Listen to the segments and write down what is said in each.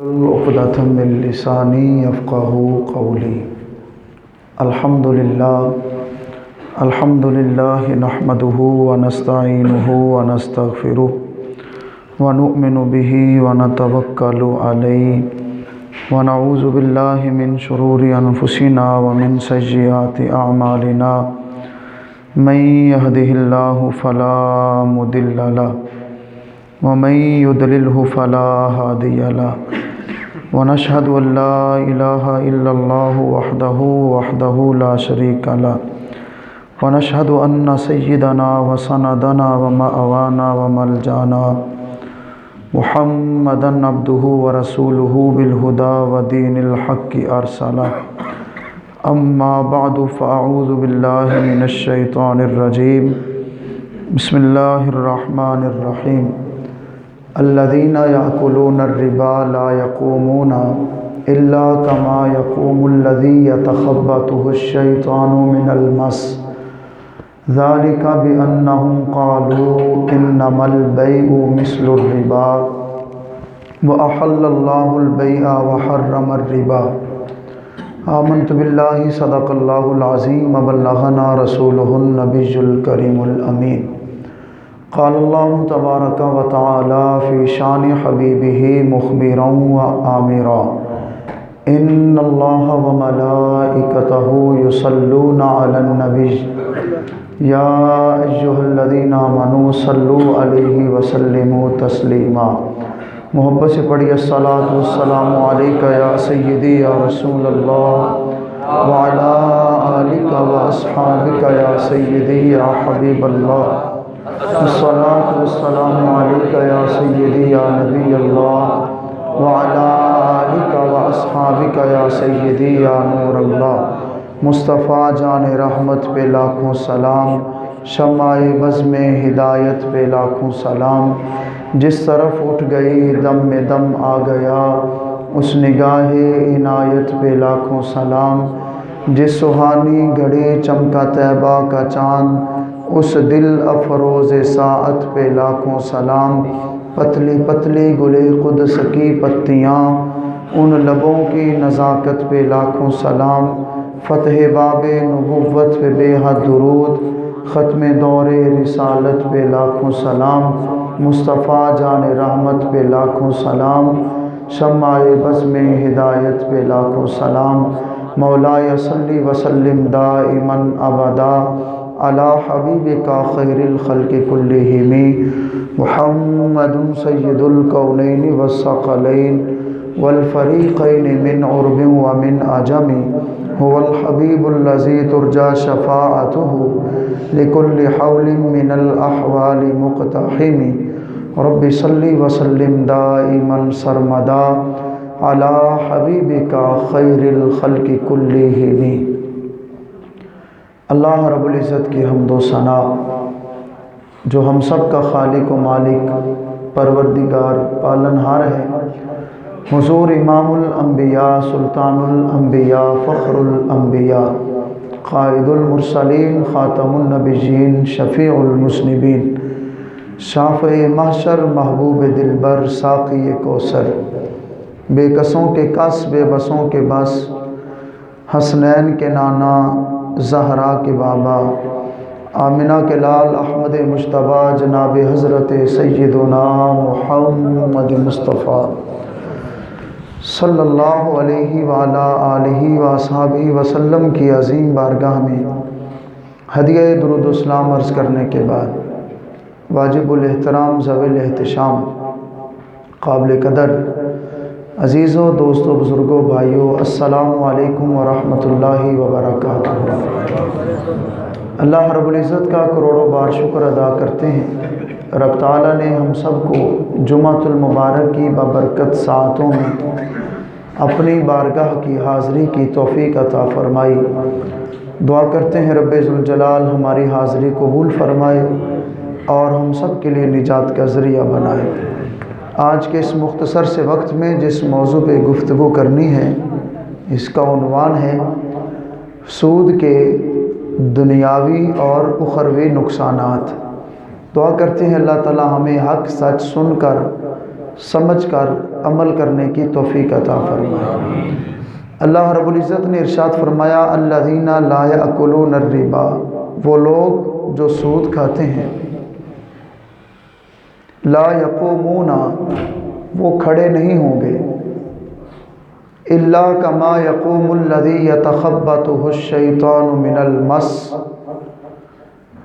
عقدة من لسانی یفقہوا قولی۔ الحمدللہ نحمدہ ونستعینہ ونستغفرہ ونؤمن بہ ونتوکل علیہ ونعوذ باللہ من شرور انفسنا ومن سیئات اعمالنا من یہدہ اللہ فلا مضل لہ ومن یضللہ فلا ہادی لہ ونشہد ان لا الہ الا اللہ وحدہ لا شریک لہ ونشہد ان سیدنا وسندنا ومأوانا وملجانا محمدا عبدہ ورسولہ بالہدی ودین الحق ارسلہ اما بعد فاعوذ باللہ من الشیطان الرجیم بسم اللہ الرحمن الرحیم الذین یأکلون الربا لا یقومون الا کما یقوم الذی یتخبطہ الشیطان من المس ذلک بأنہم قالوا انما البیع مثل الربا وأحل اللہ البیع وحرم الربا آمنت باللہ صدق اللہ العظیم وبلغنا رسولہ النبی الکریم الامین قال اللہ تبارک و تعالی فی شان حبیبہ مخبرا و آمرا ان اللہ وملائکتہ یصلون علی النبی یا ایہا الذین آمنوا صلوا علیہ وسلموا تسلیما۔ محبت سے پڑھی الصلاۃ والسلام علیک یا سیدی یا رسول اللہ وعلی آلک واصحابک یا سیدی یا حبیب اللہ الصلاۃ والسلام علیک یا سیدی یا نبی اللہ وعلی آلک واصحابک یا سیدی یا نور اللہ۔ مصطفیٰ جان رحمت پہ لاکھوں سلام، شمع بزم ہدایت پہ لاکھوں سلام، جس طرف اٹھ گئی دم میں دم آ گیا اس نگاہ عنایت پہ لاکھوں سلام، جس سہانی گھڑی چمکا طیبہ کا چاند اس دل افروز ساعت پہ لاکھوں سلام، پتلی پتلی گلے قدس کی پتیاں ان لبوں کی نزاکت پہ لاکھوں سلام، فتح باب نبوت پہ بے حد درود، ختم دور رسالت پہ لاکھوں سلام، مصطفیٰ جان رحمت پہ لاکھوں سلام، شمع بزم ہدایت پہ لاکھوں سلام۔ مولایا صلی وسلم دائما ابدا علی حبیبک خیر الخلق کلہم محمد سید الکونین والثقلین والفریقین من عرب ومن عجم هو الحبیب الذی ترجى شفاعته لكل حول من الاحوال مقتحم رب صلی وسلم دائما سرمدا علی حبیبک خیر الخلق کلہم۔ اللہ رب العزت کی حمد و ثنا جو ہم سب کا خالق و مالک پروردگار پالنہار ہے، حضور امام الانبیاء سلطان الانبیاء فخر الانبیاء قائد المرسلین خاتم النبیین شفیع المذنبین شافع محشر محبوب دلبر ساقی کوثر، بے کسوں کے کس بے بسوں کے بس، حسنین کے نانا زہرا کے بابا، آمنہ کے لال احمد مجتبیٰ جناب حضرت سیدنا محمد مصطفیٰ صلی اللہ علیہ وعلی آلہ وصحبہ وسلم کی عظیم بارگاہ میں ہدیہ درود و سلام عرض کرنے کے بعد واجب الاحترام ذوی الاحتشام قابل قدر عزیزوں دوستوں بزرگوں بھائیوں السلام علیکم ورحمۃ اللہ وبرکاتہ۔ اللہ رب العزت کا کروڑوں بار شکر ادا کرتے ہیں، رب تعالیٰ نے ہم سب کو جمعۃ المبارک کی بابرکت ساعتوں میں اپنی بارگاہ کی حاضری کی توفیق عطا فرمائی۔ دعا کرتے ہیں رب ذوالجلال ہماری حاضری قبول فرمائے اور ہم سب کے لیے نجات کا ذریعہ بنائے۔ آج کے اس مختصر سے وقت میں جس موضوع پہ گفتگو کرنی ہے اس کا عنوان ہے سود کے دنیاوی اور اخروی نقصانات۔ دعا کرتے ہیں اللہ تعالی ہمیں حق سچ سن کر سمجھ کر عمل کرنے کی توفیق عطا فرمائے۔ اللہ رب العزت نے ارشاد فرمایا الذین لا یأکلون الربا، وہ لوگ جو سود کھاتے ہیں، لا یقومون، وہ کھڑے نہیں ہوں گے، الا کما یقوم الذی یتخبطہ الشیطان من المس،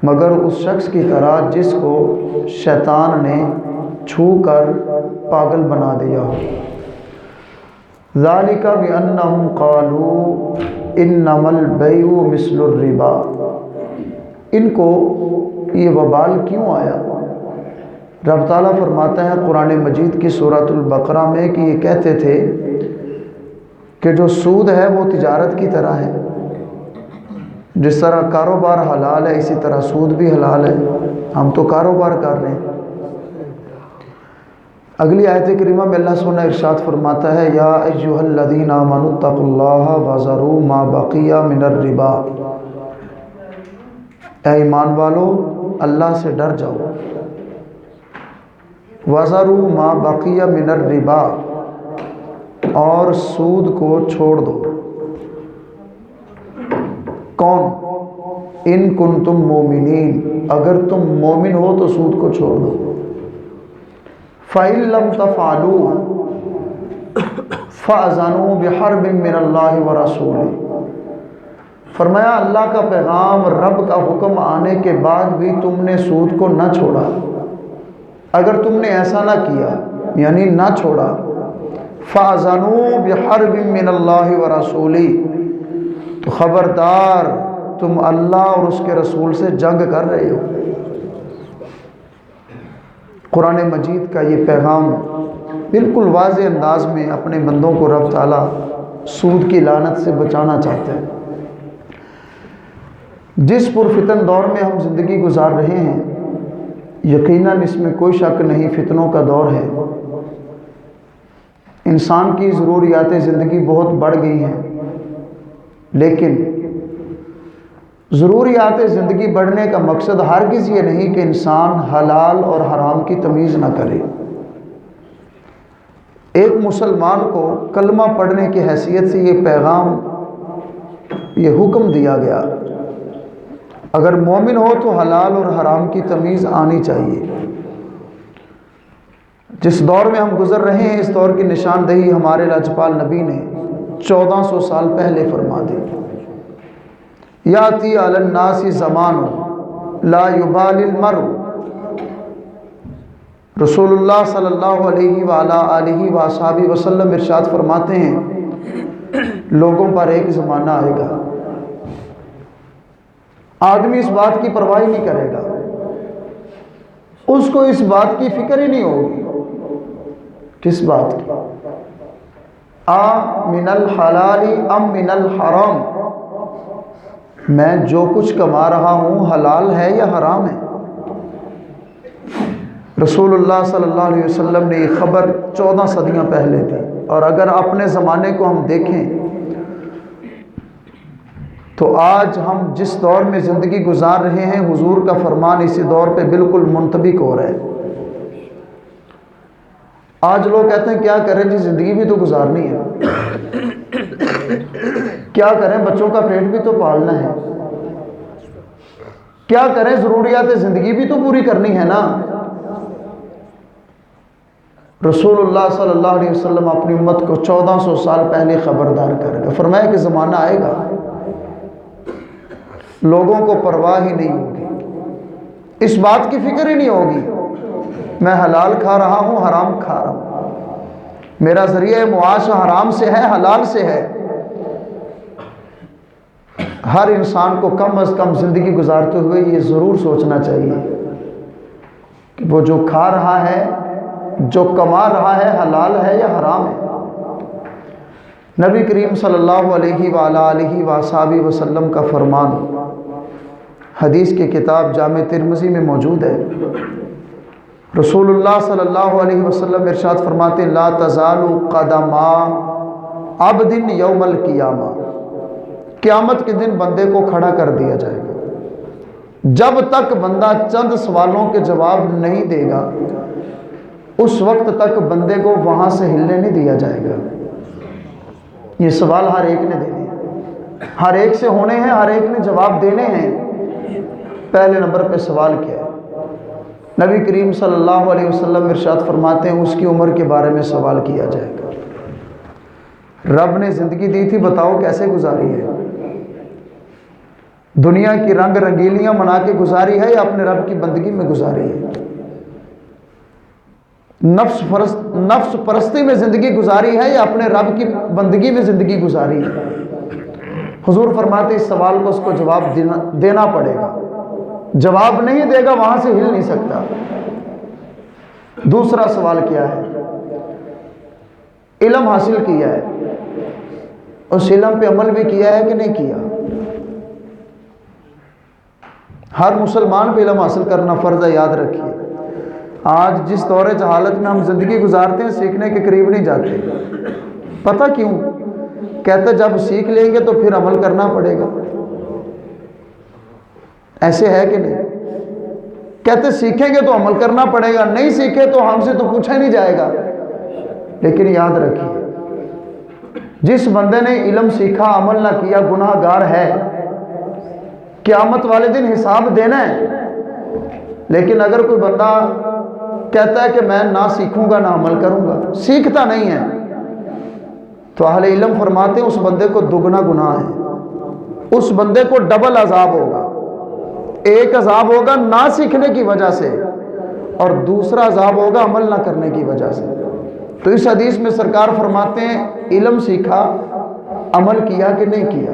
مگر اس شخص کی طرح جس کو شیطان نے چھو کر پاگل بنا دیا ہو۔ ذالک بأنہم قالوا انما البیع مثل الربا، ان کو یہ وبال کیوں آیا؟ رب تعالیٰ فرماتا ہے قرآن مجید کی سورۃ البقرہ میں کہ یہ کہتے تھے کہ جو سود ہے وہ تجارت کی طرح ہے، جس طرح کاروبار حلال ہے اسی طرح سود بھی حلال ہے، ہم تو کاروبار کر رہے ہیں۔ اگلی آیت کریمہ میں اللہ سبحانہ ارشاد فرماتا ہے یا ایھا الذین آمنوا اتقوا اللہ وذروا ما بقی من الربا، اے ایمان والو اللہ سے ڈر جاؤ، وذروا ما بقی من الربا، اور سود کو چھوڑ دو۔ کون؟ ان کنتم مومنین، اگر تم مومن ہو تو سود کو چھوڑ دو۔ فَإِن لَّمْ تَفْعَلُوا فَأَذَنُوا بِحَرْبٍ مِّنَ اللَّهِ وَرَسُولِهِ، فرمایا اللہ کا پیغام، رب کا حکم آنے کے بعد بھی تم نے سود کو نہ چھوڑا، اگر تم نے ایسا نہ کیا یعنی نہ چھوڑا، فَأَذَنُوا بِحَرْبٍ مِّنَ اللَّهِ وَرَسُولِهِ، تو خبردار تم اللہ اور اس کے رسول سے جنگ کر رہے ہو۔ قرآن مجید کا یہ پیغام بالکل واضح انداز میں اپنے بندوں کو رب تعالیٰ سود کی لعنت سے بچانا چاہتا ہے۔ جس پرفتن دور میں ہم زندگی گزار رہے ہیں، یقیناً اس میں کوئی شک نہیں فتنوں کا دور ہے۔ انسان کی ضروریات زندگی بہت بڑھ گئی ہیں، لیکن ضروریات زندگی بڑھنے کا مقصد ہرگز یہ نہیں کہ انسان حلال اور حرام کی تمیز نہ کرے۔ ایک مسلمان کو کلمہ پڑھنے کی حیثیت سے یہ پیغام، یہ حکم دیا گیا، اگر مومن ہو تو حلال اور حرام کی تمیز آنی چاہیے۔ جس دور میں ہم گزر رہے ہیں اس دور کی نشاندہی ہمارے لاجپال نبی نے 1400 سال پہلے فرما دی۔ یاتی علی الناس زمان لا یبالی المرء، رسول اللہ صلی اللہ علیہ وآلہ وصحبہ وسلم ارشاد فرماتے ہیں لوگوں پر ایک زمانہ آئے گا، آدمی اس بات کی پرواہ نہیں کرے گا، اس کو اس بات کی فکر ہی نہیں ہوگی۔ کس بات کی؟ من الحلال ام من الحرام، میں جو کچھ کما رہا ہوں حلال ہے یا حرام ہے۔ رسول اللہ صلی اللہ علیہ وسلم نے یہ خبر 14 صدیاں پہلے دی، اور اگر اپنے زمانے کو ہم دیکھیں تو آج ہم جس دور میں زندگی گزار رہے ہیں حضور کا فرمان اسی دور پہ بالکل منطبق ہو رہا ہے۔ آج لوگ کہتے ہیں کیا کریں جی، زندگی بھی تو گزارنی ہے، کیا کریں بچوں کا پیٹ بھی تو پالنا ہے، کیا کریں ضروریات زندگی بھی تو پوری کرنی ہے نا۔ رسول اللہ صلی اللہ علیہ وسلم اپنی امت کو 1400 سال پہلے خبردار کرے گا، فرمایا کہ زمانہ آئے گا لوگوں کو پرواہ ہی نہیں ہوگی، اس بات کی فکر ہی نہیں ہوگی میں حلال کھا رہا ہوں حرام کھا رہا ہوں، میرا ذریعہ معاش حرام سے ہے حلال سے ہے۔ ہر انسان کو کم از کم زندگی گزارتے ہوئے یہ ضرور سوچنا چاہیے کہ وہ جو کھا رہا ہے، جو کما رہا ہے، حلال ہے یا حرام ہے۔ نبی کریم صلی اللہ علیہ وآلہ وصحبہ وسلم کا فرمان حدیث کی کتاب جامع ترمذی میں موجود ہے۔ رسول اللہ صلی اللہ علیہ وسلم ارشاد فرماتے لا تزال قدم عبد یوم القیامہ، قیامت کے دن بندے کو کھڑا کر دیا جائے گا، جب تک بندہ چند سوالوں کے جواب نہیں دے گا اس وقت تک بندے کو وہاں سے ہلنے نہیں دیا جائے گا۔ یہ سوال ہر ایک نے دینے ہیں، ہر ایک سے ہونے ہیں، ہر ایک نے جواب دینے ہیں۔ پہلے نمبر پہ سوال کیا ہے؟ نبی کریم صلی اللہ علیہ وسلم ارشاد فرماتے ہیں اس کی عمر کے بارے میں سوال کیا جائے گا۔ رب نے زندگی دی تھی، بتاؤ کیسے گزاری ہے؟ دنیا کی رنگ رنگیلیاں منا کے گزاری ہے یا اپنے رب کی بندگی میں گزاری ہے؟ نفس پرستی میں زندگی گزاری ہے یا اپنے رب کی بندگی میں زندگی گزاری ہے؟ حضور فرماتے اس سوال کو اس کو جواب دینا پڑے گا، جواب نہیں دے گا وہاں سے ہل نہیں سکتا۔ دوسرا سوال کیا ہے؟ علم حاصل کیا ہے، اس علم پہ عمل بھی کیا ہے کہ نہیں کیا؟ ہر مسلمان پہ علم حاصل کرنا فرض ہے، یاد رکھیے۔ آج جس دور جہالت میں ہم زندگی گزارتے ہیں سیکھنے کے قریب نہیں جاتے۔ پتہ کیوں؟ کہتے جب سیکھ لیں گے تو پھر عمل کرنا پڑے گا۔ ایسے ہے کہ نہیں؟ کہتے سیکھیں گے تو عمل کرنا پڑے گا، نہیں سیکھے تو ہم سے تو پوچھا نہیں جائے گا۔ لیکن یاد رکھیے جس بندے نے علم سیکھا عمل نہ کیا گناہ گار ہے، قیامت والے دن حساب دینا ہے۔ لیکن اگر کوئی بندہ کہتا ہے کہ میں نہ سیکھوں گا نہ عمل کروں گا، سیکھتا نہیں ہے، تو اہل علم فرماتے ہیں اس بندے کو دگنا گناہ ہے، اس بندے کو ڈبل عذاب ہوگا۔ ایک عذاب ہوگا نہ سیکھنے کی وجہ سے اور دوسرا عذاب ہوگا عمل نہ کرنے کی وجہ سے۔ تو اس حدیث میں سرکار فرماتے ہیں علم سیکھا عمل کیا کہ نہیں کیا؟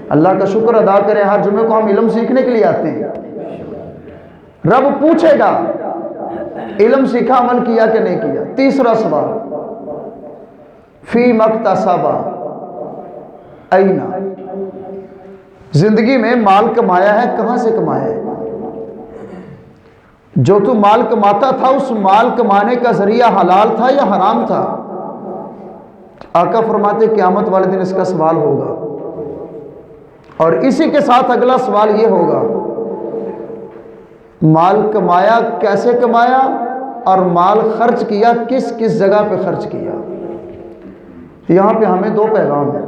اللہ کا شکر ادا کریں ہر جمعے کو ہم علم سیکھنے کے لیے آتے ہیں۔ رب پوچھے گا علم سیکھا عمل کیا کہ نہیں کیا؟ تیسرا سوال فی مکتسب اینا، زندگی میں مال کمایا ہے، کہاں سے کمایا ہے؟ جو تو مال کماتا تھا اس مال کمانے کا ذریعہ حلال تھا یا حرام تھا؟ آقا فرماتے قیامت والے دن اس کا سوال ہوگا۔ اور اسی کے ساتھ اگلا سوال یہ ہوگا مال کمایا کیسے کمایا اور مال خرچ کیا کس کس جگہ پہ خرچ کیا؟ یہاں پہ ہمیں دو پیغام ہیں۔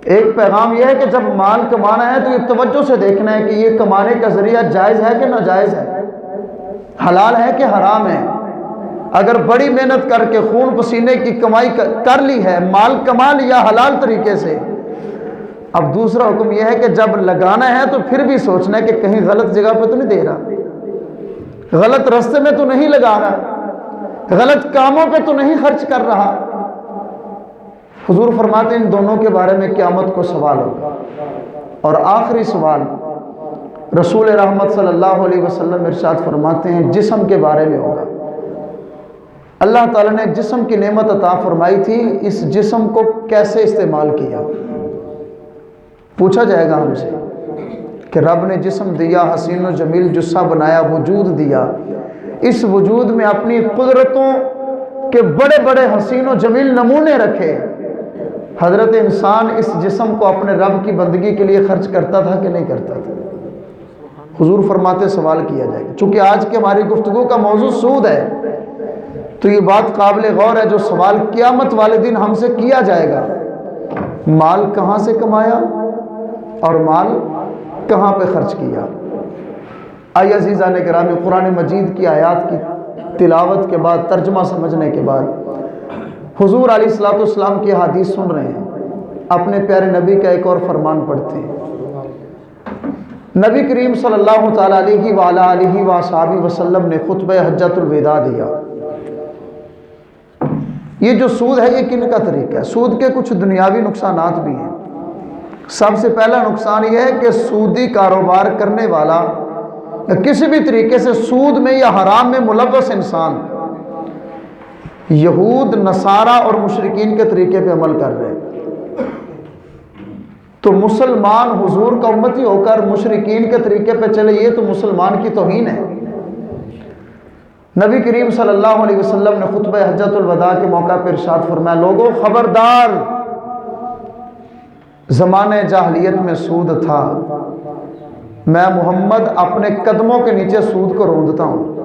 ایک پیغام یہ ہے کہ جب مال کمانا ہے تو یہ توجہ سے دیکھنا ہے کہ یہ کمانے کا ذریعہ جائز ہے کہ ناجائز ہے، حلال ہے کہ حرام ہے۔ اگر بڑی محنت کر کے خون پسینے کی کمائی کر لی ہے، مال کما لیا حلال طریقے سے، اب دوسرا حکم یہ ہے کہ جب لگانا ہے تو پھر بھی سوچنا ہے کہ کہیں غلط جگہ پہ تو نہیں دے رہا، غلط راستے میں تو نہیں لگا رہا، غلط کاموں پہ تو نہیں خرچ کر رہا۔ حضور فرماتے ہیں ان دونوں کے بارے میں قیامت کو سوال ہوگا۔ اور آخری سوال رسول رحمت صلی اللہ علیہ وسلم ارشاد فرماتے ہیں جسم کے بارے میں ہوگا۔ اللہ تعالیٰ نے جسم کی نعمت عطا فرمائی تھی، اس جسم کو کیسے استعمال کیا؟ پوچھا جائے گا ہم سے کہ رب نے جسم دیا، حسین و جمیل جسہ بنایا، وجود دیا، اس وجود میں اپنی قدرتوں کے بڑے بڑے حسین و جمیل نمونے رکھے، حضرت انسان اس جسم کو اپنے رب کی بندگی کے لیے خرچ کرتا تھا کہ نہیں کرتا تھا؟ حضور فرماتے سوال کیا جائے گا۔ چونکہ آج کی ہماری گفتگو کا موضوع سود ہے تو یہ بات قابل غور ہے جو سوال قیامت والے دن ہم سے کیا جائے گا، مال کہاں سے کمایا اور مال کہاں پہ خرچ کیا؟ آئیے عزیزان گرامی، قرآن مجید کی آیات کی تلاوت کے بعد ترجمہ سمجھنے کے بعد حضور علیہ الصلوۃ والسلام کی حدیث سن رہے ہیں، اپنے پیارے نبی کا ایک اور فرمان پڑھتے ہیں۔ نبی کریم صلی اللہ تعالیٰ علیہ وآلہ آلہ وآصحابہ وسلم نے خطبہ حجۃ الوداع دیا۔ یہ جو سود ہے یہ کن کا طریقہ ہے؟ سود کے کچھ دنیاوی نقصانات بھی ہیں۔ سب سے پہلا نقصان یہ ہے کہ سودی کاروبار کرنے والا یا کسی بھی طریقے سے سود میں یا حرام میں ملوث انسان یہود، نصارہ اور مشرکین کے طریقے پہ عمل کر رہے ہیں، تو مسلمان حضور کا امتی ہو کر مشرکین کے طریقے پہ چلے یہ تو مسلمان کی توہین ہے۔ نبی کریم صلی اللہ علیہ وسلم نے خطبہ حجۃ الوداع کے موقع پر ارشاد فرمایا لوگوں خبردار، زمانے جاہلیت میں سود تھا، میں محمد اپنے قدموں کے نیچے سود کو روندتا ہوں۔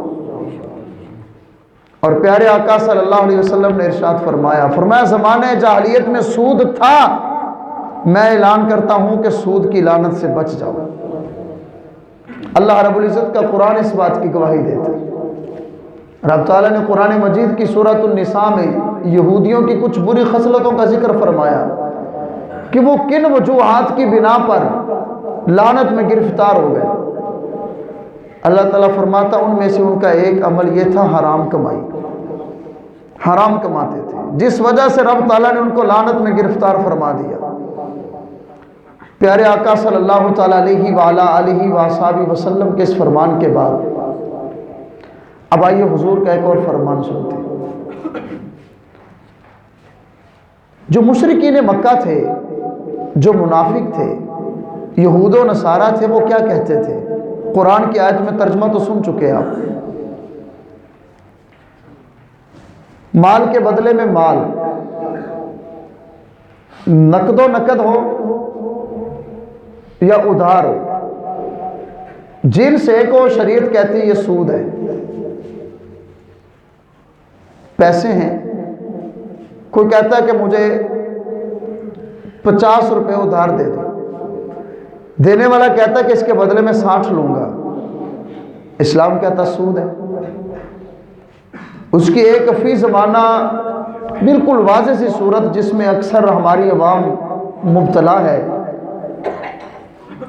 اور پیارے آقا صلی اللہ علیہ وسلم نے ارشاد فرمایا زمانے جاہلیت میں سود تھا، میں اعلان کرتا ہوں کہ سود کی لعنت سے بچ جاؤ۔ اللہ رب العزت کا قرآن اس بات کی گواہی دیتا ہے۔ رب تعالیٰ نے قرآن مجید کی سورۃ النساء میں یہودیوں کی کچھ بری خصلتوں کا ذکر فرمایا کہ وہ کن وجوہات کی بنا پر لعنت میں گرفتار ہو گئے۔ اللہ تعالیٰ فرماتا ان میں سے ان کا ایک عمل یہ تھا حرام کمائی، حرام کماتے تھے، جس وجہ سے رب تعالیٰ نے ان کو لعنت میں گرفتار فرما دیا۔ پیارے آقا صلی اللہ تعالیٰ علیہ وآلہ وآلہ وسلم کے اس فرمان کے بعد اب آئیے حضور کا ایک اور فرمان سنتے ہیں۔ جو مشرکین مکہ تھے، جو منافق تھے، یہود و نصارہ تھے، وہ کیا کہتے تھے؟ قرآن کی آیت میں ترجمہ تو سن چکے آپ۔ مال کے بدلے میں مال، نقد و نقد ہو یا ادھار ہو، جن سے کو شریعت کہتی ہے یہ سود ہے۔ پیسے ہیں، کوئی کہتا ہے کہ مجھے 50 روپے ادھار دے دو، دینے والا کہتا ہے کہ اس کے بدلے میں 60 لوں گا، اسلام کہتا سود ہے۔ اس کی ایک فی زمانہ بالکل واضح سی صورت جس میں اکثر ہماری عوام مبتلا ہے،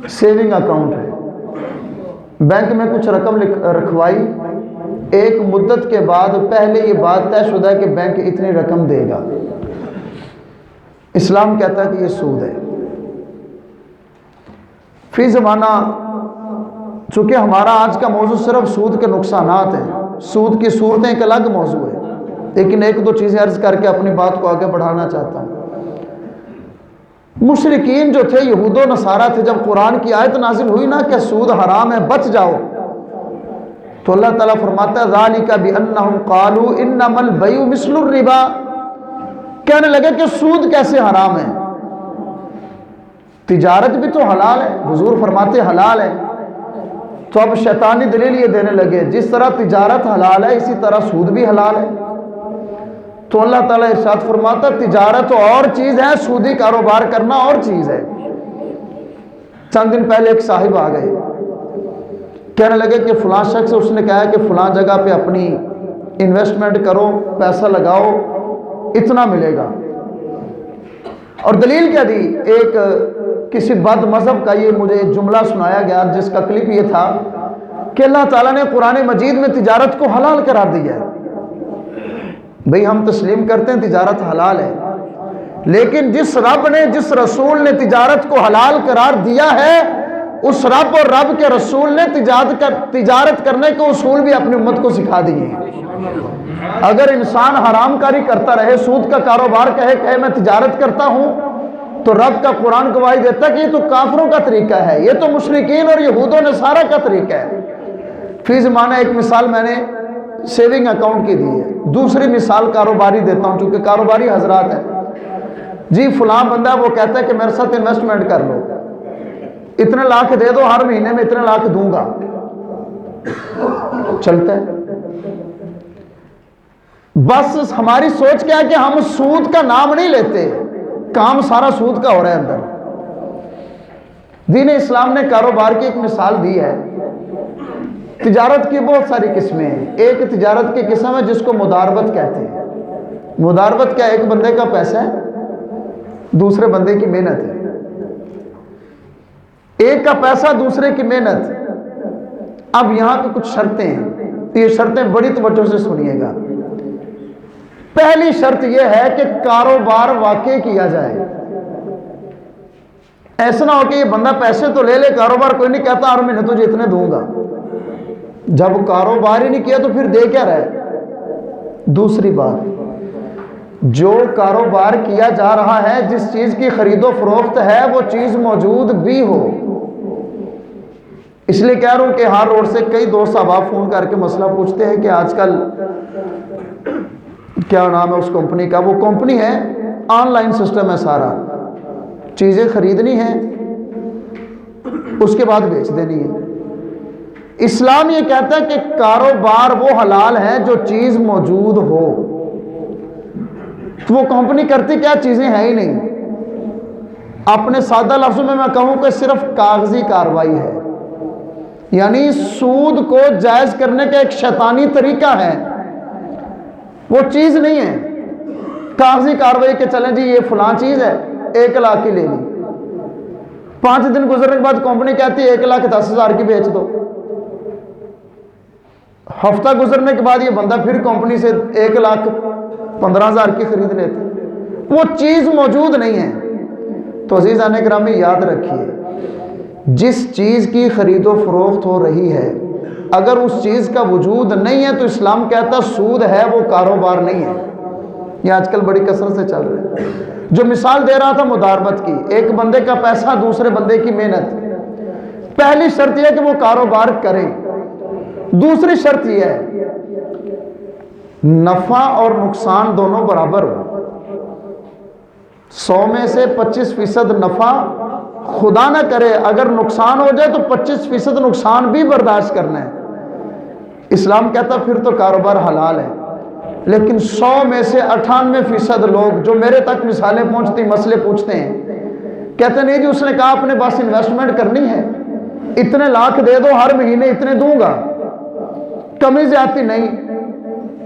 سیونگ اکاؤنٹ ہے۔ بینک میں کچھ رقم رکھوائی، ایک مدت کے بعد پہلے یہ بات طے شدہ ہے کہ بینک اتنی رقم دے گا، اسلام کہتا ہے کہ یہ سود ہے۔ فی زمانہ چونکہ ہمارا آج کا موضوع صرف سود کے نقصانات ہیں، سود کی صورتیں ایک الگ موضوع ہے، لیکن ایک دو چیزیں عرض کر کے اپنی بات کو آگے بڑھانا چاہتا ہوں۔ مشرکین جو تھے، یہود و نصارہ تھے، جب قرآن کی آیت نازل ہوئی نا کہ سود حرام ہے، بچ جاؤ، تو اللہ تعالیٰ فرماتا ہے ذَلِكَ بِأَنَّهُمْ قَالُوا إِنَّمَا الْبَيْعُ مِثْلُ الرِّبَا، کہنے لگے کہ سود کیسے حرام ہے؟ تجارت بھی تو حلال ہے، حضور فرماتے حلال ہے۔ تو اب شیطانی دلیل یہ دینے لگے جس طرح تجارت حلال ہے اسی طرح سود بھی حلال ہے۔ تو اللہ تعالیٰ ارشاد فرماتا تجارت اور چیز ہے، سودی کاروبار کرنا اور چیز ہے۔ چند دن پہلے ایک صاحب آ گئے، کہنے لگے کہ فلاں شخص اس نے کہا کہ فلاں جگہ پہ اپنی انویسٹمنٹ کرو، پیسہ لگاؤ، اتنا ملے گا۔ اور دلیل کیا دی؟ ایک کسی بد مذہب کا یہ مجھے جملہ سنایا گیا جس کا کلپ یہ تھا کہ اللہ تعالیٰ نے قرآن مجید میں تجارت کو حلال قرار دیا ہے۔ بھئی ہم تسلیم کرتے ہیں تجارت حلال ہے، لیکن جس رب نے، جس رسول نے تجارت کو حلال قرار دیا ہے، اس رب اور رب کے رسول نے تجارت کرنے کے اصول بھی اپنی امت کو سکھا دیے ہیں۔ اگر انسان حرام کاری کرتا رہے، سود کا کاروبار کہے میں تجارت کرتا ہوں، تو رب کا قرآن گواہی دیتا ہے کہ یہ تو کافروں کا طریقہ ہے، یہ تو مشرکین اور یہود و نصارہ کا طریقہ ہے۔ فی زمانہ ایک مثال میں نے سیونگ اکاؤنٹ کی دی ہے، دوسری مثال کاروباری دیتا ہوں چونکہ کاروباری حضرات ہیں۔ جی فلاں بندہ وہ کہتا ہے کہ میرے ساتھ انویسٹمنٹ کر لو، اتنے لاکھ دے دو، ہر مہینے میں اتنے لاکھ دوں گا، چلتا ہے۔ بس ہماری سوچ کیا ہے کہ ہم سود کا نام نہیں لیتے، کام سارا سود کا ہو رہا ہے اندر۔ دین اسلام نے کاروبار کی ایک مثال دی ہے۔ تجارت کی بہت ساری قسمیں ہیں، ایک تجارت کی قسم ہے جس کو مداربت کہتے ہیں۔ مداربت کیا؟ ایک بندے کا پیسہ ہے، دوسرے بندے کی محنت ہے، ایک کا پیسہ دوسرے کی محنت۔ اب یہاں پہ کچھ شرطیں ہیں، یہ شرطیں بڑی توجہ سے سنیے گا۔ پہلی شرط یہ ہے کہ کاروبار واقع کیا جائے، ایسا نہ ہو کہ یہ بندہ پیسے تو لے لے، کاروبار کوئی نہیں کہتا ہر مہینے تجھے اتنے دوں گا، جب کاروبار ہی نہیں کیا تو پھر دے کیا رہے۔ دوسری بات، جو کاروبار کیا جا رہا ہے، جس چیز کی خرید و فروخت ہے، وہ چیز موجود بھی ہو۔ اس لیے کہہ رہا ہوں کہ ہر روڈ سے کئی دوست احباب فون کر کے مسئلہ پوچھتے ہیں کہ آج کل کیا نام ہے اس کمپنی کا، وہ کمپنی ہے، آن لائن سسٹم ہے، سارا چیزیں خریدنی ہیں، اس کے بعد بیچ دینی ہے۔ اسلام یہ کہتا ہے کہ کاروبار وہ حلال ہے جو چیز موجود ہو. تو وہ کمپنی کرتی کیا؟ چیزیں ہیں ہی نہیں. اپنے سادہ لفظوں میں کہوں کہ صرف کاغذی کارروائی ہے، یعنی سود کو جائز کرنے کا ایک شیطانی طریقہ ہے، وہ چیز نہیں ہے. کاغذی کارروائی کے چلیں جی یہ فلاں چیز ہے، 1 لاکھ کی لے لی. 5 دن گزرنے کے بعد کمپنی کہتی ہے 1,10,000 کی بیچ دو. ہفتہ گزرنے کے بعد یہ بندہ پھر کمپنی سے 1,15,000 کی خرید لیتے. وہ چیز موجود نہیں ہے. تو عزیزان گرامی یاد رکھیے، جس چیز کی خرید و فروخت ہو رہی ہے اگر اس چیز کا وجود نہیں ہے تو اسلام کہتا سود ہے، وہ کاروبار نہیں ہے. یہ آج کل بڑی کثرت سے چل رہا ہے. جو مثال دے رہا تھا مداربت کی، ایک بندے کا پیسہ دوسرے بندے کی محنت. پہلی شرط یہ ہے کہ وہ کاروبار کرے. دوسری شرط یہ ہے نفع اور نقصان دونوں برابر ہو. 100 میں سے 25% نفع خدا نہ کرے اگر نقصان ہو جائے تو 25% نقصان بھی برداشت کرنا ہے. اسلام کہتا پھر تو کاروبار حلال ہے. لیکن 100 میں سے 98% لوگ جو میرے تک مثالیں پہنچتی مسئلے پوچھتے ہیں، کہتے نہیں جی اس نے کہا اپنے پاس انویسٹمنٹ کرنی ہے، اتنے لاکھ دے دو، ہر مہینے اتنے دوں گا، کمی زیادتی نہیں.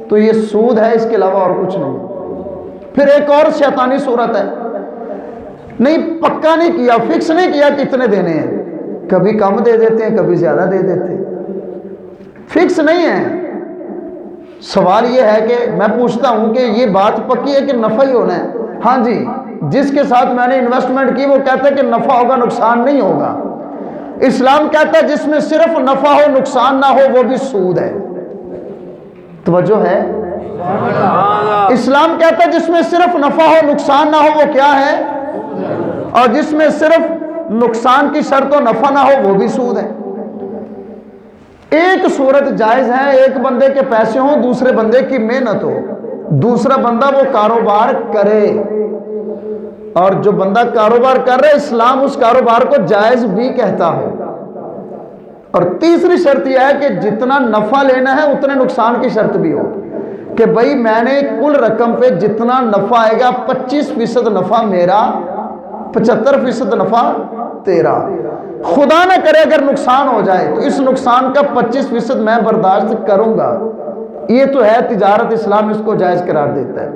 تو یہ سود ہے، اس کے علاوہ اور کچھ نہیں. پھر ایک اور شیطانی صورت ہے، نہیں پکا نہیں کیا، فکس نہیں کیا کہ اتنے دینے ہیں، کبھی کم دے دیتے ہیں کبھی زیادہ دے دیتے ہیں، فکس نہیں ہے. سوال یہ ہے کہ میں پوچھتا ہوں کہ یہ بات پکی ہے کہ نفع ہی ہونا ہے؟ ہاں جی، جس کے ساتھ میں نے انویسٹمنٹ کی وہ کہتا ہے کہ نفع ہوگا نقصان نہیں ہوگا. اسلام کہتا ہے جس میں صرف نفع ہو نقصان نہ ہو وہ بھی سود ہے. توجہ ہے؟ اسلام کہتا ہے جس میں صرف نفع ہو نقصان نہ ہو وہ کیا ہے، اور جس میں صرف نقصان کی شرط و نفع نہ ہو وہ بھی سود ہے. ایک صورت جائز ہے، ایک بندے کے پیسے ہوں دوسرے بندے کی محنت ہو، دوسرا بندہ وہ کاروبار کرے، اور جو بندہ کاروبار کر رہے اسلام اس کاروبار کو جائز بھی کہتا ہے. اور تیسری شرط یہ ہے کہ جتنا نفع لینا ہے اتنے نقصان کی شرط بھی ہو، کہ بھئی میں نے کل رقم پہ جتنا نفع آئے گا 25% نفع میرا، 75% نفع تیرا. خدا نہ کرے اگر نقصان ہو جائے تو اس نقصان کا 25% میں برداشت کروں گا. یہ تو ہے تجارت، اسلام اس کو جائز قرار دیتا ہے.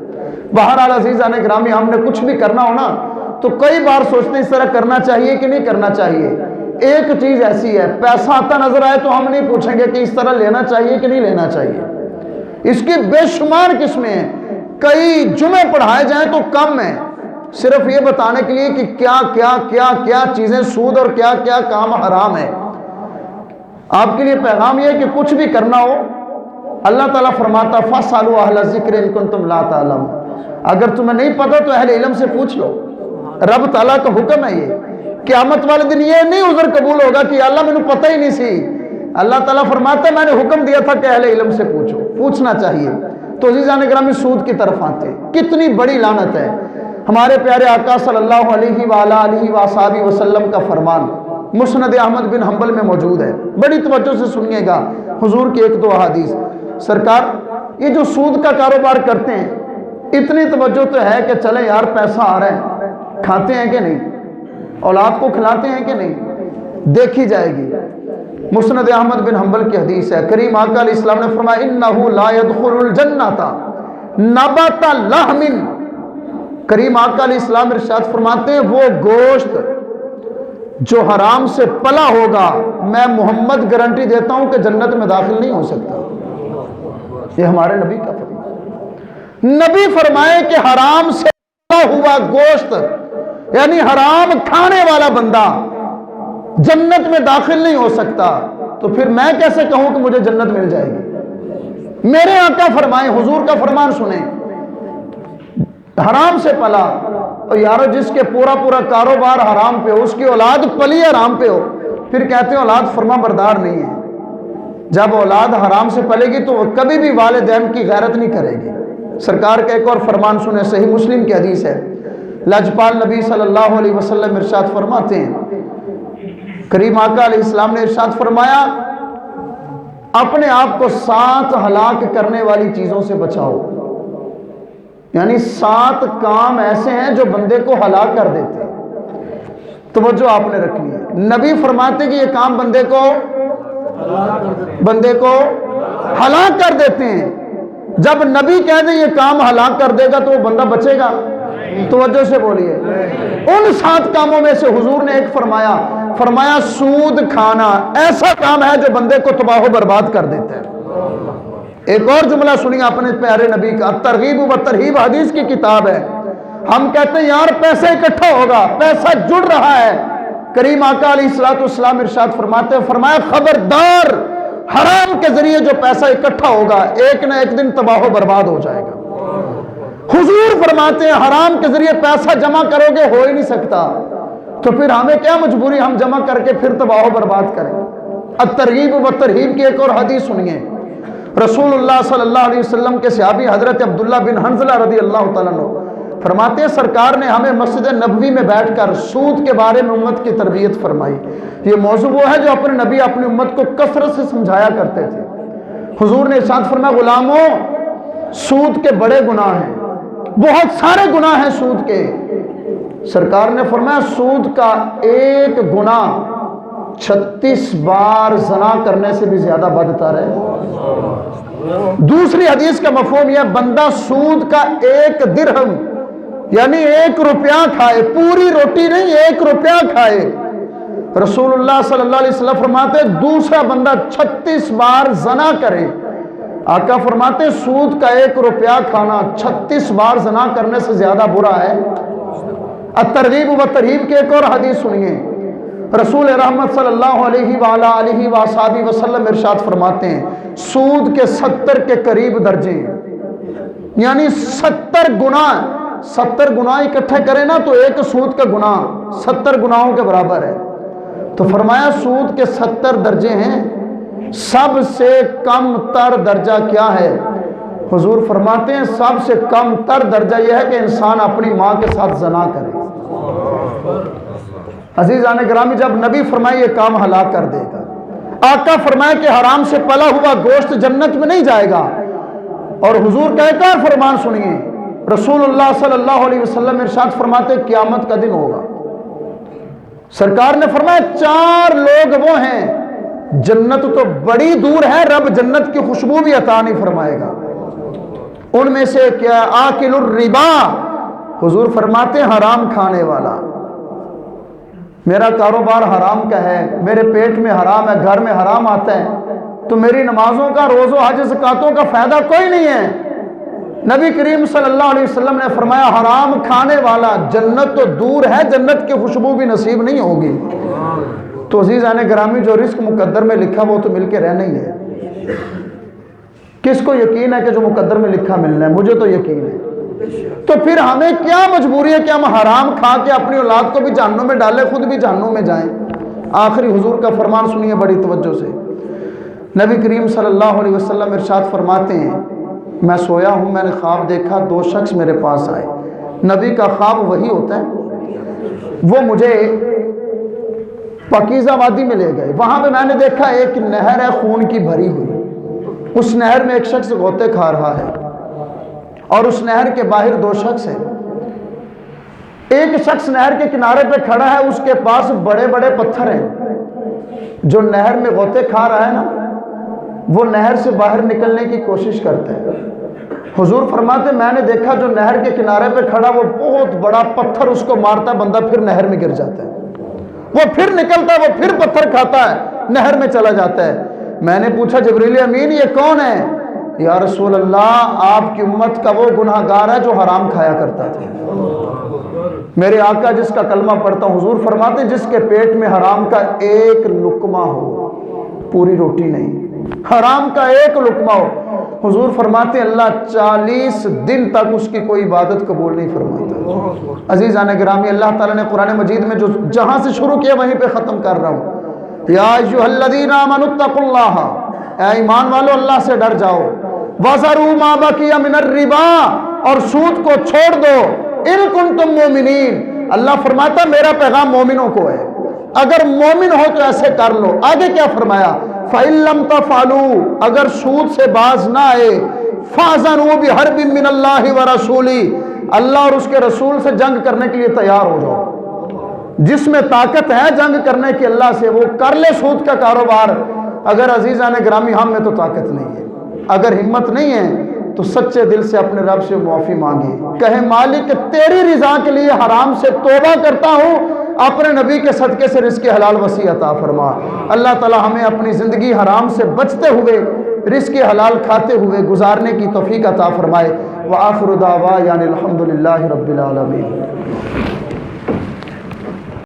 بہرحال عزیزان گرامی ہم نے کچھ بھی کرنا ہو نا تو کئی بار سوچتے ہیں اس طرح کرنا چاہیے کہ نہیں کرنا چاہیے. ایک چیز ایسی ہے، پیسہ آتا نظر آئے تو ہم نہیں پوچھیں گے کہ اس طرح لینا چاہیے کہ نہیں لینا چاہیے. اس کی بے شمار قسمیں ہیں، کئی جمعے پڑھائے جائیں تو کم ہیں، صرف یہ بتانے کے لیے کہ کیا کیا کیا کیا چیزیں سود اور کیا کیا کام حرام ہے. آپ کے لیے پیغام یہ ہے کہ کچھ بھی کرنا ہو اللہ تعالیٰ فرماتا فَاسْأَلُوا أَهْلَ الذِّكْرِ إِن كُنتُمْ لَا تَعْلَمُونَ. اگر تمہیں نہیں پتہ تو اہل علم سے پوچھ لو. رب تعالیٰ کا حکم ہے یہ. قیامت والے دن یہ نہیں عذر قبول ہوگا کہ اللہ میں نے پتہ ہی نہیں سی. اللہ تعالیٰ فرماتا ہے میں نے حکم دیا تھا کہ اہل علم سے پوچھو، پوچھنا چاہیے. تو عزیزان گرامی سود کی طرف آتے ہیں، کتنی بڑی لعنت ہے. ہمارے پیارے آقا صلی اللہ علیہ وآلہ وآصحابہ وسلم کا فرمان مسند احمد بن حنبل میں موجود ہے. بڑی توجہ سے سنیے گا حضور کی ایک دو احادیث. سرکار یہ جو سود کا کاروبار کرتے ہیں اتنی توجہ تو ہے کہ چلیں یار پیسہ آ رہا ہے، کھاتے ہیں کہ نہیں، اولاد کو کھلاتے ہیں کہ نہیں، دیکھی جائے گی. مسند احمد بن حنبل کی حدیث ہے، کریم آقا علیہ السلام نے فرمایا انہ لا يدخل الجنۃ نبت لحم. کریم آقا علیہ السلام ارشاد فرماتے ہیں وہ گوشت جو حرام سے پلا ہوگا میں محمد گارنٹی دیتا ہوں کہ جنت میں داخل نہیں ہو سکتا. یہ ہمارے نبی کا فرمان. نبی فرمائے کہ حرام سے پلا ہوا گوشت یعنی حرام کھانے والا بندہ جنت میں داخل نہیں ہو سکتا. تو پھر میں کیسے کہوں کہ مجھے جنت مل جائے گی؟ میرے آقا فرمائے، حضور کا فرمان سنیں، حرام سے پلا. اور یارو جس کے پورا پورا کاروبار حرام پہ ہو، اس کی اولاد پلی حرام پہ ہو، پھر کہتے ہیں اولاد فرما بردار نہیں ہے. جب اولاد حرام سے پلے گی تو وہ کبھی بھی والدین کی غیرت نہیں کرے گی. سرکار کا ایک اور فرمان سنیں، صحیح مسلم کی حدیث ہے. لاجپال نبی صلی اللہ علیہ وسلم ارشاد فرماتے ہیں، کریم آقا علیہ السلام نے ارشاد فرمایا اپنے آپ کو 7 ہلاک کرنے والی چیزوں سے بچاؤ. یعنی 7 کام ایسے ہیں جو بندے کو ہلاک کر دیتے ہیں. توجہ آپ نے رکھنی ہے. نبی فرماتے کہ یہ کام بندے کو ہلاک کر دیتے ہیں. جب نبی کہہ دیں یہ کام ہلاک کر دے گا تو وہ بندہ بچے گا؟ توجہ سے بولیے. ان 7 کاموں میں سے حضور نے ایک فرمایا سود کھانا ایسا کام ہے جو بندے کو تباہ و برباد کر دیتا ہے. ایک اور جملہ سنیے اپنے پیارے نبی کا. ترغیب و ترہیب حدیث کی کتاب ہے. ہم کہتے ہیں یار پیسہ اکٹھا ہوگا، پیسہ جڑ رہا ہے. کریم آقا علیہ الصلوۃ والسلام ارشاد فرماتے ہیں، فرمایا خبردار، حرام کے ذریعے جو پیسہ اکٹھا ہوگا ایک نہ ایک دن تباہ و برباد ہو جائے گا. حضور فرماتے ہیں حرام کے ذریعے پیسہ جمع کرو گے ہو ہی نہیں سکتا، تو پھر ہمیں کیا مجبوری ہم جمع کر کے پھر تباہ و برباد کریں. الترغیب و ترہیب کی ایک اور حدیث سنیے. رسول اللہ صلی اللہ علیہ وسلم کے صحابی حضرت عبداللہ بن حنظلہ رضی اللہ تعالیٰ عنہ فرماتے ہیں سرکار نے ہمیں مسجد نبوی میں بیٹھ کر سود کے بارے میں امت کی تربیت فرمائی. یہ موضوع وہ ہے جو اپنے نبی اپنی امت کو کثرت سے سمجھایا کرتے تھے. حضور نے ارشاد فرمایا غلاموں، سود کے بڑے گناہ ہیں، بہت سارے گناہ ہیں سود کے. سرکار نے فرمایا سود کا ایک گناہ 36 بار زنا کرنے سے بھی زیادہ بدتر ہے. دوسری حدیث کا مفہوم یہ بندہ سود کا 1 درہم یعنی 1 روپیہ کھائے، پوری روٹی نہیں 1 روپیہ کھائے. رسول اللہ صلی اللہ علیہ وسلم فرماتے دوسرا بندہ 36 بار زنا کرے. آقا فرماتے سود کا 1 روپیہ کھانا 36 بار زنا کرنے سے زیادہ برا ہے. الترغیب و ترہیب کی ایک اور حدیث سنیے. رسول رحمت صلی اللہ علیہ وآلہ وآلہ وسلم ارشاد فرماتے ہیں سود کے 70 کے قریب درجے ہیں. یعنی 70 گناہ اکٹھے کریں نا تو ایک سود کا گناہ 70 گناہوں کے برابر ہے. تو فرمایا سود کے 70 درجے ہیں. سب سے کم تر درجہ کیا ہے؟ حضور فرماتے ہیں سب سے کم تر درجہ یہ ہے کہ انسان اپنی ماں کے ساتھ زنا کرے. عزیزان گرامی، جب نبی فرمائے یہ کام ہلاک کر دے گا، آقا فرمائے کہ حرام سے پلا ہوا گوشت جنت میں نہیں جائے گا. اور حضور کا ایک اور فرمان سنیے. رسول اللہ صلی اللہ علیہ وسلم ارشاد فرماتے قیامت کا دن ہوگا. سرکار نے فرمایا 4 لوگ وہ ہیں جنت تو بڑی دور ہے، رب جنت کی خوشبو بھی عطا نہیں فرمائے گا. ان میں سے کیا؟ آکل الربا. حضور فرماتے ہیں حرام کھانے والا. میرا کاروبار حرام کا ہے، میرے پیٹ میں حرام ہے، گھر میں حرام آتا ہے، تو میری نمازوں کا، روزوں، حج، زکاتوں کا فائدہ کوئی نہیں ہے. نبی کریم صلی اللہ علیہ وسلم نے فرمایا حرام کھانے والا جنت تو دور ہے، جنت کی خوشبو بھی نصیب نہیں ہوگی. تو عزیزان گرامی جو رزق مقدر میں لکھا وہ تو مل کے رہنا ہی ہے. کس کو یقین ہے کہ جو مقدر میں لکھا ملنا ہے؟ مجھے تو یقین ہے. تو پھر ہمیں کیا مجبوری ہے کہ ہم حرام کھا کے اپنی اولاد کو بھی جہنم میں ڈالیں، خود بھی جہنم میں جائیں؟ آخری حضور کا فرمان سنیے بڑی توجہ سے. نبی کریم صلی اللہ علیہ وسلم ارشاد فرماتے ہیں میں سویا ہوں، میں نے خواب دیکھا 2 شخص میرے پاس آئے. نبی کا خواب وہی ہوتا ہے. وہ مجھے پاکیزہ وادی میں لے گئے. وہاں پہ میں نے دیکھا ایک نہر ہے خون کی بھری ہوئی. اس نہر میں ایک شخص غوطے کھا رہا ہے اور اس نہر کے باہر 2 شخص ہیں. ایک شخص نہر کے کنارے پہ کھڑا ہے، اس کے پاس بڑے بڑے پتھر ہیں. جو نہر میں غوطے کھا رہا ہے نا وہ نہر سے باہر نکلنے کی کوشش کرتا ہے. حضور فرماتے میں نے دیکھا جو نہر کے کنارے پہ کھڑا وہ بہت بڑا پتھر اس کو مارتا ہے، بندہ پھر نہر میں گر جاتا ہے. وہ پھر نکلتا ہے، وہ پھر پتھر کھاتا ہے، نہر میں چلا جاتا ہے. میں نے پوچھا جبریل امین یہ کون ہے؟ یا رسول اللہ آپ کی امت کا وہ گناہگار ہے جو حرام کھایا کرتا تھا. میرے آقا جس کا کلمہ پڑھتا ہوں، حضور فرماتے ہیں جس کے پیٹ میں حرام کا 1 لقمہ ہو، پوری روٹی نہیں، حرام کا 1 لقمہ ہو، حضور فرماتے ہیں اللہ 40 دن تک اس کی کوئی عبادت قبول نہیں فرماتا. عزیزان گرامی، اللہ تعالیٰ نے قرآن مجید میں جو جہاں سے شروع کیا وہیں پہ ختم کر رہا ہوں. یا ایھا الذین آمنوا اتقوا اللہ، اے ایمان والو اللہ سے ڈر جاؤ. وَذَرُوا مَا بَقِیَ مِنَ الرِّبَا، اور سود کو چھوڑ دو. اِن کُنتُم مُؤْمِنِین، اللہ فرماتا میرا پیغام مومنوں کو ہے، اگر مومن ہو تو ایسے کر لو. آگے کیا فرمایا؟ فَإِن لَّمْ تَفْعَلُوا اگر سود سے باز نہ آئے فَأْذَنُوا بِحَرْبٍ مِّنَ اللَّهِ وَرَسُولِهِ اللہ اور اس کے رسول سے جنگ کرنے کے لیے تیار ہو جاؤ۔ جس میں طاقت ہے جنگ کرنے کی اللہ سے وہ کر لے سود کا کاروبار۔ اگر عزیزان گرامی ہم میں تو طاقت نہیں ہے، اگر ہمت نہیں ہے تو سچے دل سے اپنے رب سے معافی مانگے، کہے مالک تیری رضا کے لیے حرام سے توبہ کرتا ہوں، اپنے نبی کے صدقے سے رزق حلال وسیع عطا فرما۔ اللہ تعالی ہمیں اپنی زندگی حرام سے بچتے ہوئے رزق حلال کھاتے ہوئے گزارنے کی توفیق عطا فرمائے۔ وآخر دعوانا الحمدللہ رب العالمین۔